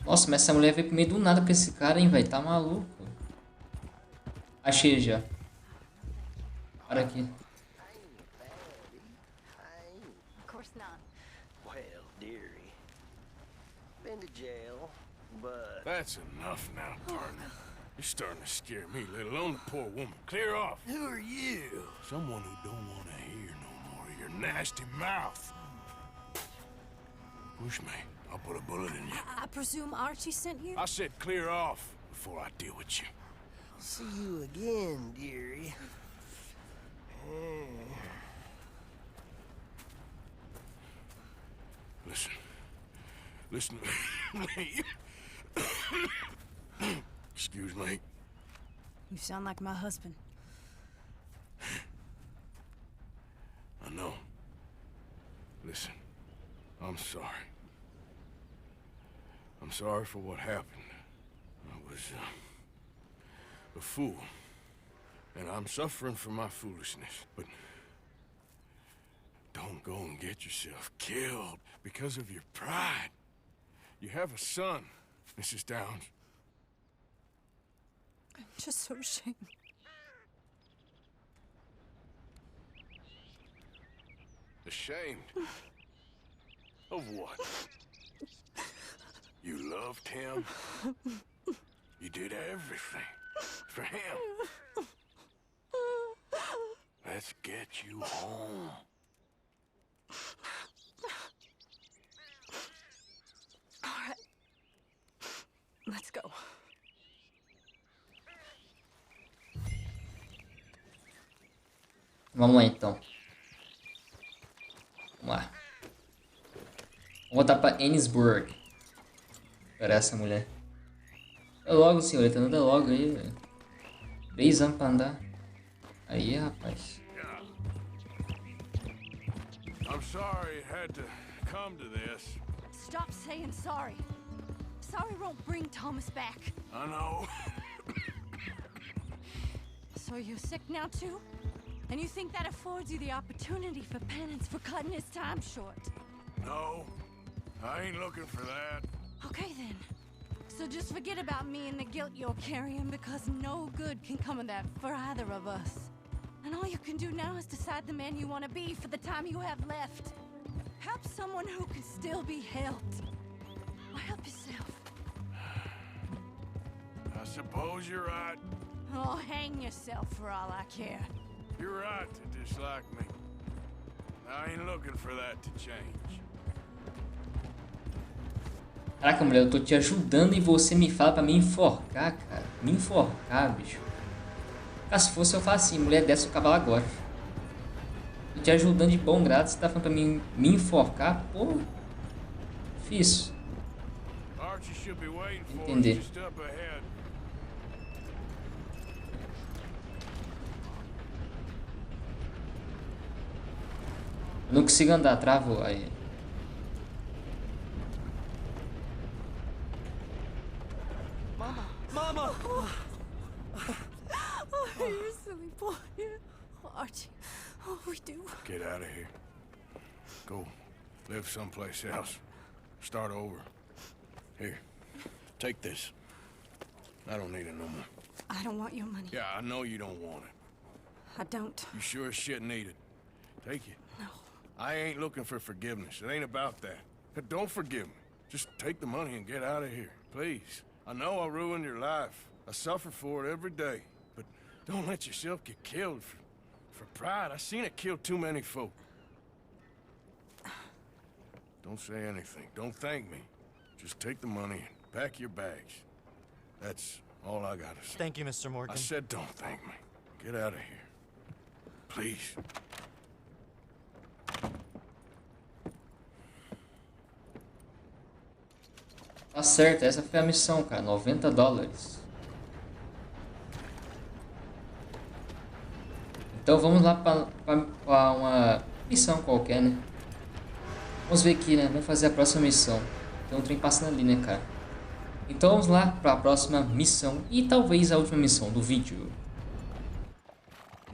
Nossa, mas essa mulher veio pro meio do nada com esse cara, hein, velho? Tá maluco. Achei já. Para aqui. Of course not. Well, dearie, been to jail, but... That's enough now, partner. You're starting to scare me, let alone the poor woman. Clear off. Who are you? Someone who don't want to hear no more of your nasty mouth. Push me. I'll put a bullet in you. I presume Archie sent you? I said clear off before I deal with you. I'll see you again, dearie. Listen to me. Excuse me. You sound like my husband. I know. Listen, I'm sorry. I'm sorry for what happened. I was a fool. And I'm suffering for my foolishness. But don't go and get yourself killed because of your pride. You have a son, Mrs. Downs. I'm just so ashamed. Ashamed? Of what? You loved him? You did everything for him. Let's get you home. All right. Let's go. Vamos lá então. Vamos lá. Vamos voltar pra Ennisburg. Para essa mulher. É logo, senhorita. Anda logo aí, velho. 3 anos pra andar. Aí, rapaz. I'm sorry it had to come to this. Stop saying sorry. Sorry won't bring Thomas back. I know. So you're sick now too? And you think that affords you the opportunity for penance for cutting his time short? No, I ain't looking for that. Okay then. So just forget about me and the guilt you're carrying, because no good can come of that for either of us. And all you can do now is decide the man you want to be for the time you have left. Help someone who can still be helped. Or help yourself. I suppose you're right. Oh, hang yourself for all I care. You're right to dislike me. I ain't looking for that to change. Caraca, mulher, eu tô te ajudando e você me fala pra me enforcar, cara. Me enforcar, bicho. Ah, se fosse eu falar assim, mulher, desce o cavalo agora. Tô te ajudando de bom grado, você tá falando pra mim me enforcar? Pô, difícil. Entender. Eu não consigo andar, travou aí. Mama! Oh, you silly boy. Archie, oh, we do. Get out of here. Go live someplace else. Start over. Here, take this. I don't need it no more. I don't want your money. Yeah, I know you don't want it. I don't. You sure as shit need it. Take it. No. I ain't looking for forgiveness. It ain't about that. But don't forgive me. Just take the money and get out of here, please. I know I ruined your life. I suffer for it every day. But don't let yourself get killed for pride. I seen it kill too many folk. Don't say anything. Don't thank me. Just take the money and pack your bags. That's all I gotta say. Thank you, Mr. Morgan. I said don't thank me. Get out of here. Please. Tá certo, essa foi a missão, cara. $90. Então vamos lá para uma missão qualquer, né? Vamos ver aqui, né? Vamos fazer a próxima missão. Tem um trem passando ali, né, cara? Então vamos lá para a próxima missão e talvez a última missão do vídeo.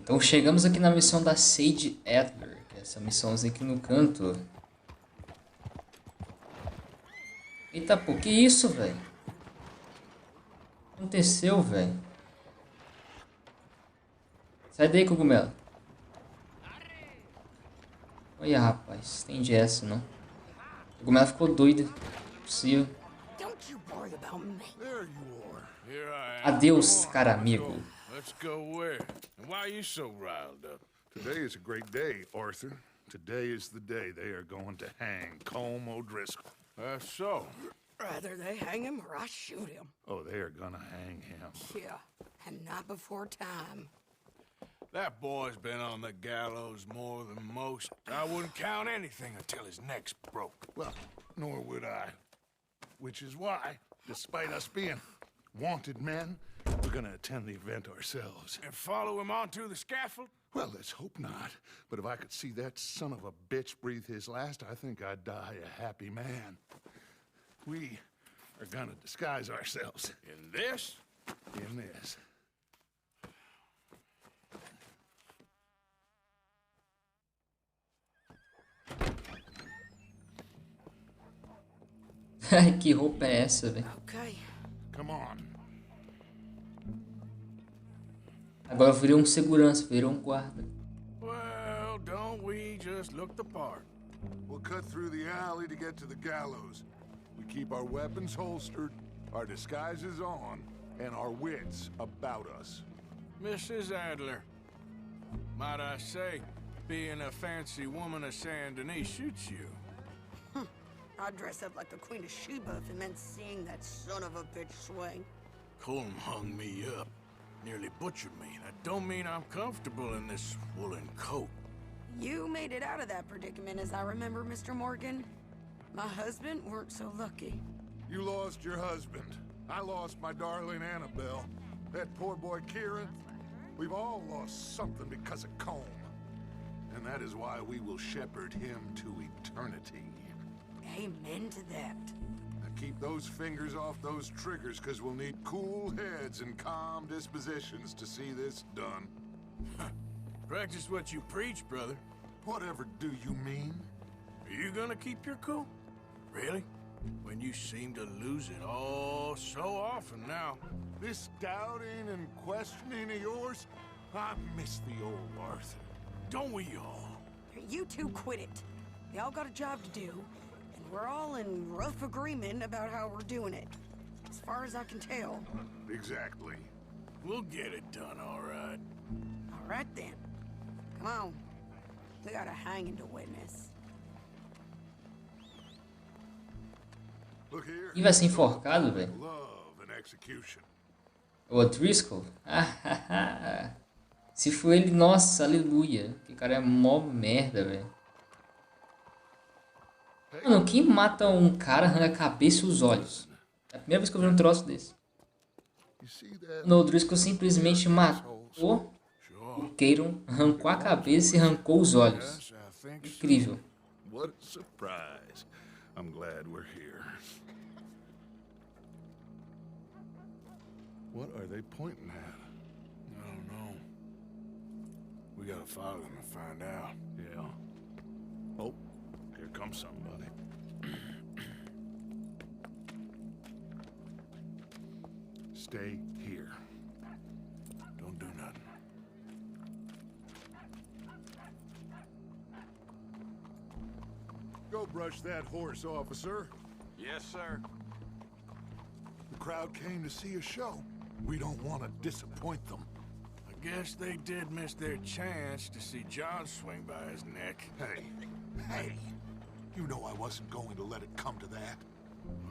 Então chegamos aqui na missão da Sage Adler, que é essa missãozinha aqui no canto. Eita, pô, que isso, velho? O que aconteceu, velho? Sai daí, cogumelo. Olha, rapaz, tem essa, não. O cogumelo ficou doido. Não é possível. Adeus, cara amigo. Let's go where? And why are you so riled up? Today is a great day, Arthur. Today is the day they are going to hang Colm O'Driscoll. That's so. Rather they hang him or I shoot him. Oh, they are gonna hang him. Yeah, and not before time. That boy's been on the gallows more than most. I wouldn't count anything until his neck's broke. Well, nor would I. Which is why, despite us being wanted men, we're gonna attend the event ourselves. And follow him onto the scaffold? Well, let's hope not. But if I could see that son of a bitch breathe his last, I think I'd die a happy man. We are gonna disguise ourselves. In this? In this. Que roupa é essa, velho? Okay. Come on. Agora eu virei um segurança, virei um guarda. Well, don't we just look the part? We'll cut through the alley to get to the gallows. We keep our weapons holstered, our disguises on, and our wits about us. Mrs. Adler, Might I say, being a fancy woman of Saint Denis shoots you. I'd dress up like the Queen of Sheba if it meant seeing that son of a bitch swing. Colm hung me up. Nearly butchered me. That don't mean I'm comfortable in this woolen coat. You made it out of that predicament, as I remember, Mr. Morgan. My husband weren't so lucky. You lost your husband. I lost my darling Annabelle. That poor boy Kieran. We've all lost something because of Colm. And that is why we will shepherd him to eternity. Amen to that. Now keep those fingers off those triggers, because we'll need cool heads and calm dispositions to see this done. Practice what you preach, brother. Whatever do you mean? Are you gonna keep your cool? Really? When you seem to lose it all so often now. This doubting and questioning of yours, I miss the old Arthur. Don't we all? You two quit it. We all got a job to do, and we're all in rough agreement about how we're doing it. As far as I can tell. Exactly. We'll get it done, all right. All right, then. Come on. We got a hanging to witness. Look here. E vai ser enforcado, velho? Love and execution. O Driscoll? Se for ele, nossa, aleluia. Que cara é mó merda, velho. Mano, quem mata um cara arranca a cabeça e os olhos? É a primeira vez que eu vi um troço desse. O Driscoll simplesmente matou o Kieran, arrancou a cabeça e arrancou os olhos. Incrível. What a surprise. I'm glad we're here. What are they pointing at? I don't know. We gotta follow them and find out. Yeah. Oh, here comes somebody. Stay here. Don't do nothing. Go brush that horse, officer. Yes, sir. The crowd came to see a show. We don't want to disappoint them. I guess they did miss their chance to see John swing by his neck. Hey, you know I wasn't going to let it come to that.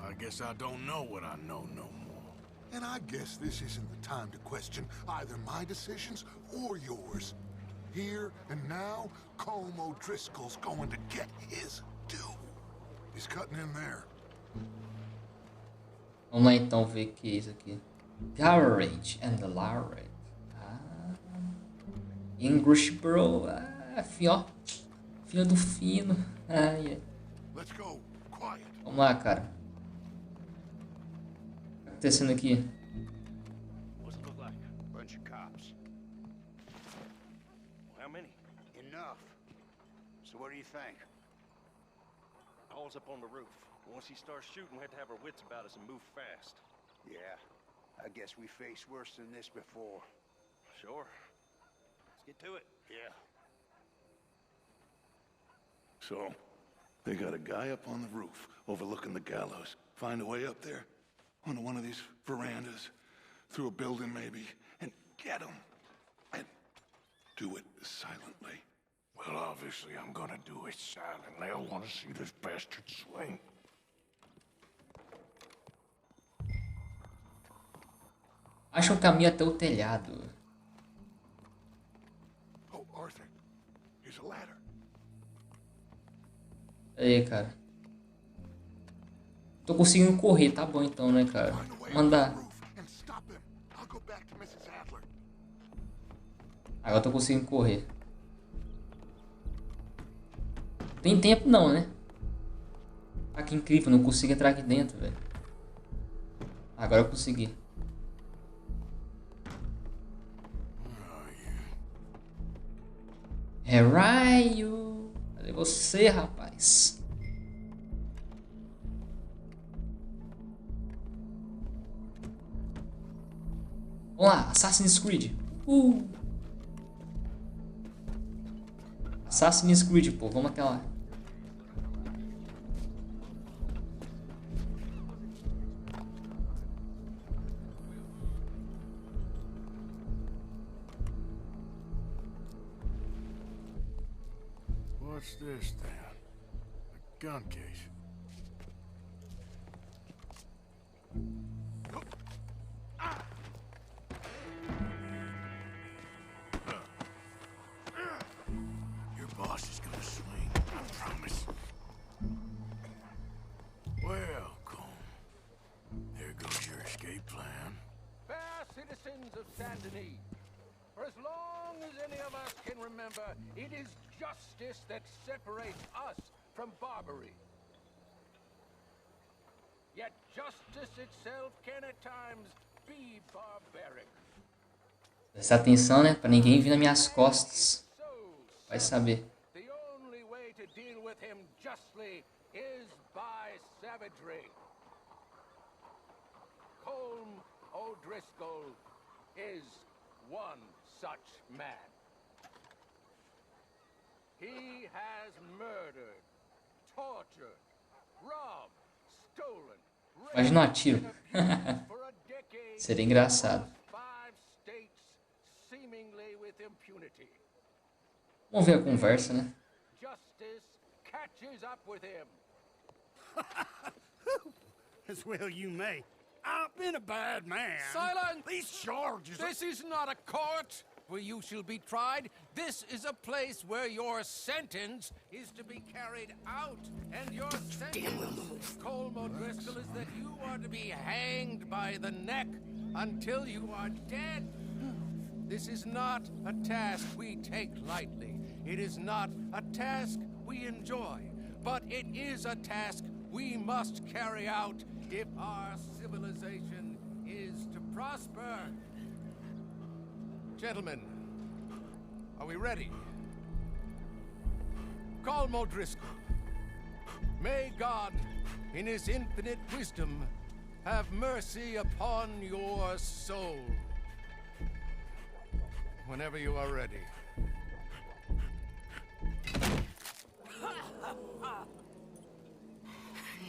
I guess I don't know what I know no more. And I guess this isn't the time to question either my decisions or yours. Here and now, Colm O'Driscoll's going to get his due. He's cutting in there. Vamos lá então ver o que é isso aqui. Garage and Larry. English bro. Ó. Filho do fino. Yeah. Let's go. Quiet. Vamos lá, cara. O que tá acontecendo aqui? What's it look like? Bunch of cops. How many? Enough. So what do you think? All's up on the roof. Once he starts shooting, we have to have our wits about us and move fast. Yeah. I guess we faced worse than this before. Sure. Let's get to it. Yeah. So, they got a guy up on the roof overlooking the gallows. Find a way up there, onto one of these verandas, through a building maybe, and get him. And do it silently. Well, obviously, I'm gonna do it silently. I want to see this bastard swing. Acha um caminho até o telhado. Oh, Arthur, here's a ladder. Aí, cara. Tô conseguindo correr, tá bom então, né, cara? Mandar. Agora tô conseguindo correr. Tem tempo não, né? Ah, que incrível, não consigo entrar aqui dentro, velho. Agora eu consegui. É raio. Cadê você, rapaz? Vamos lá, Assassin's Creed. Assassin's Creed, pô, vamos até lá. What's this then? A gun case. Your boss is gonna swing, I promise. Well, Colm, there goes your escape plan. Fair citizens of Saint Denis, for as long as any of us can remember, it is justice that separates us from barbary. Yet justice itself can at times be barbaric. Presta atenção, né? Pra ninguém vir nas minhas costas. Vai saber. The only way to deal with him justly is by savagery. Colm O'Driscoll is one such man. He has murdered, tortured, robbed, stolen, Imagina um atiro. Seria engraçado. 5 states seemingly with impunity. Vamos ver a conversa, né? Justice catches up with him. As well you may. I've been a bad man. Silence! These charges are... This is not a court where you shall be tried. This is a place where your sentence is to be carried out. And your sentence, Colm O'Driscoll, is that you are to be hanged by the neck until you are dead. This is not a task we take lightly. It is not a task we enjoy. But it is a task we must carry out if our civilization is to prosper. Gentlemen, are we ready? Colm O'Driscoll, may God, in his infinite wisdom, have mercy upon your soul. Whenever you are ready.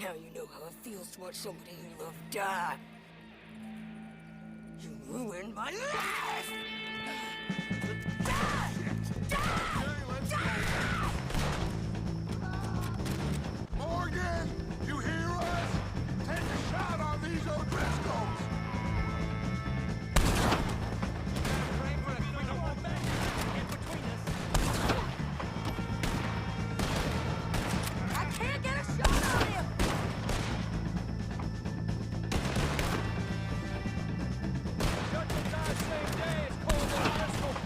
Now you know how it feels to watch somebody you love die. You ruined my life! Morgan, you hear us? Take a shot on these O'Driscolls. I can't get a shot on him! Same day as Colm O'Driscoll.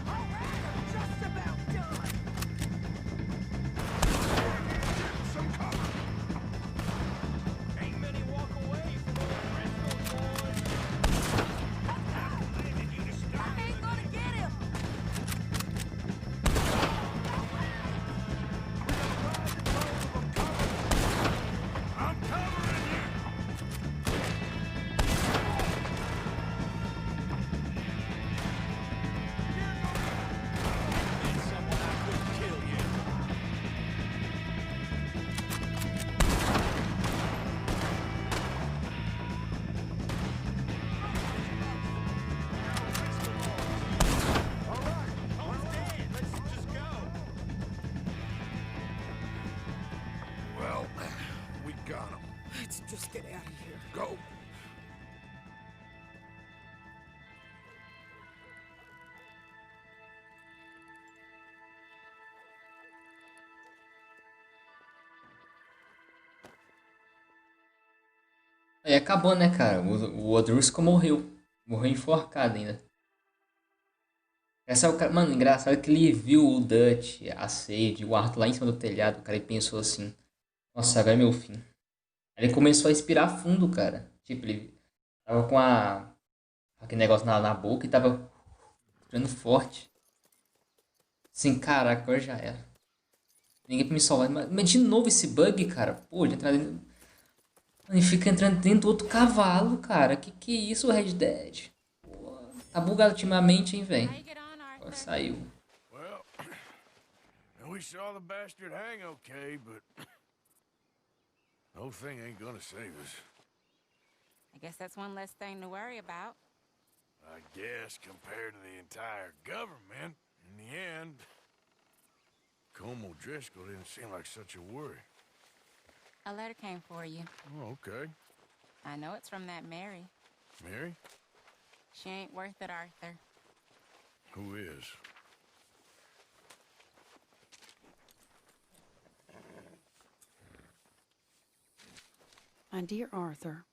Alright, I'm just about done! Some cover. Ain't many walk away from O'Driscoll, boys. I ain't gonna get him! I'm covering you. Well, we got him. Let's just get out of here. Go. Aí acabou, né, cara? O O'Driscoll morreu. Morreu enforcado ainda. Essa é o cara. Mano, engraçado que ele viu o Dutch, a Sage, o Arthur lá em cima do telhado. O cara ele pensou assim: nossa, agora é meu fim. Aí ele começou a respirar fundo, cara. Tipo, ele tava com aquele negócio na boca e tava respirando forte. Assim, caraca, agora já era. Ninguém pra me salvar. Mas de novo esse bug, cara. Pô, de entrar dentro. Ele fica entrando dentro do outro cavalo, cara. Que é isso, Red Dead? Pô, tá bugado ultimamente, hein, velho. Agora saiu. Well, we saw the bastard hang okay, but the whole thing ain't gonna save us. I guess that's one less thing to worry about. I guess compared to the entire government, in the end, Colm O'Driscoll didn't seem like such a worry. A letter came for you. Oh, okay. I know it's from that Mary. Mary? She ain't worth it, Arthur. Who is? My dear Arthur,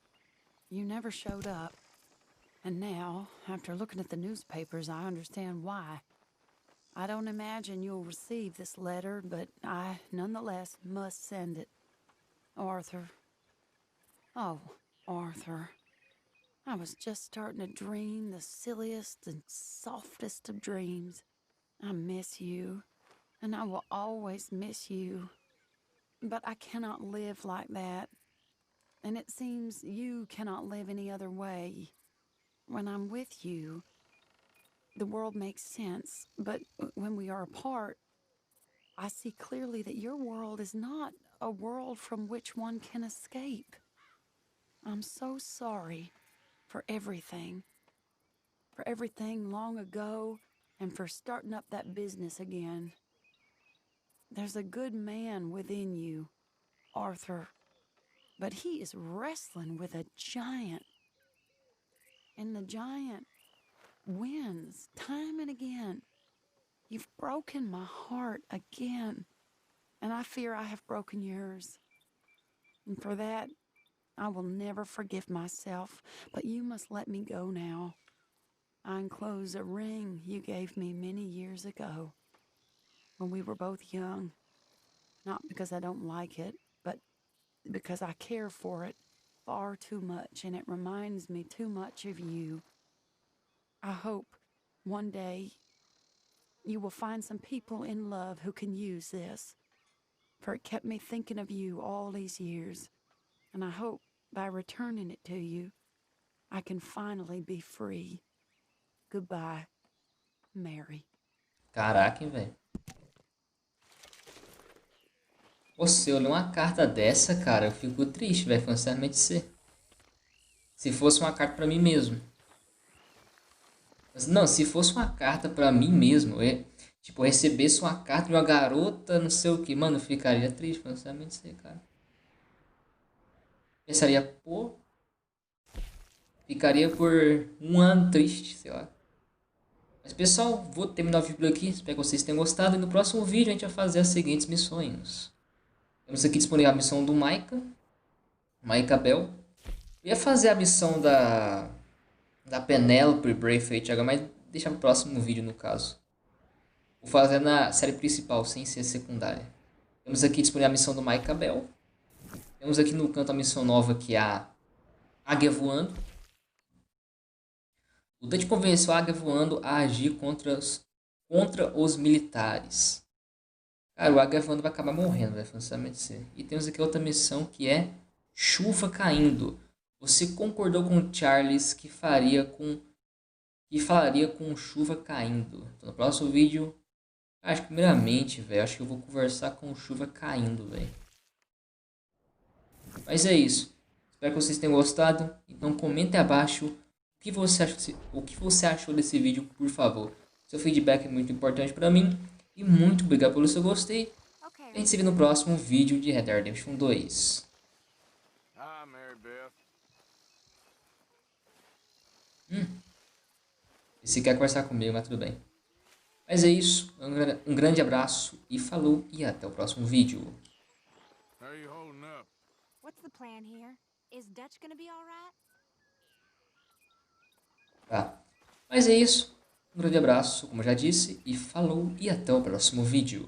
you never showed up. And now, after looking at the newspapers, I understand why. I don't imagine you'll receive this letter, but I, nonetheless, must send it. Arthur. Oh, Arthur. I was just starting to dream the silliest and softest of dreams. I miss you, and I will always miss you. But I cannot live like that. And it seems you cannot live any other way. When I'm with you, the world makes sense, but when we are apart, I see clearly that your world is not a world from which one can escape. I'm so sorry for everything long ago, and for starting up that business again. There's a good man within you, Arthur, but he is wrestling with a giant. And the giant wins time and again. You've broken my heart again, and I fear I have broken yours. And for that, I will never forgive myself, but you must let me go now. I enclose a ring you gave me many years ago, when we were both young. Not because I don't like it, but because I care for it far too much, and it reminds me too much of you. I hope one day you will find some people in love who can use this, for it kept me thinking of you all these years, and I hope by returning it to you, I can finally be free. Goodbye, Mary. Caraca, hein, velho. Pô, se eu ler uma carta dessa, cara, eu fico triste, velho, sinceramente ser. Se fosse uma carta pra mim mesmo. Mas, não, se fosse uma carta pra mim mesmo, tipo, eu recebesse uma carta de uma garota, não sei o que, mano, eu ficaria triste, sinceramente ser, cara. Pensaria, pô. Ficaria por um ano triste, sei lá. Mas, pessoal, vou terminar o vídeo por aqui. Espero que vocês tenham gostado. E no próximo vídeo a gente vai fazer as seguintes missões. Temos aqui disponível a missão do Micah Bell. Eu ia fazer a missão da Penelope Braithwaite, mas deixar para o próximo vídeo no caso. Vou fazer na série principal, sem ser secundária. Temos aqui disponível a missão do Micah Bell. Temos aqui no canto a missão nova, que é a Águia Voando. O Dante convenceu a Águia Voando a agir contra os militares. Cara, o Águia Voando vai acabar morrendo, vai sinceramente ser. E temos aqui outra missão, que é Chuva Caindo. Você concordou com o Charles que falaria com chuva caindo. Então, no próximo vídeo, acho que primeiramente, velho, acho que eu vou conversar com chuva caindo, velho. Mas é isso. Espero que vocês tenham gostado. Então comente abaixo o que você achou desse vídeo, por favor. Seu feedback é muito importante para mim. E muito obrigado pelo seu gostei. A gente se vê no próximo vídeo de Red Dead Redemption 2. Esse quer conversar comigo, mas tudo bem. Mas é isso. Um grande abraço e falou. E até o próximo vídeo. What's the plan here? Is Dutch gonna be all right? Tá. Mas é isso. Um grande abraço, como eu já disse, e falou, e até o próximo vídeo.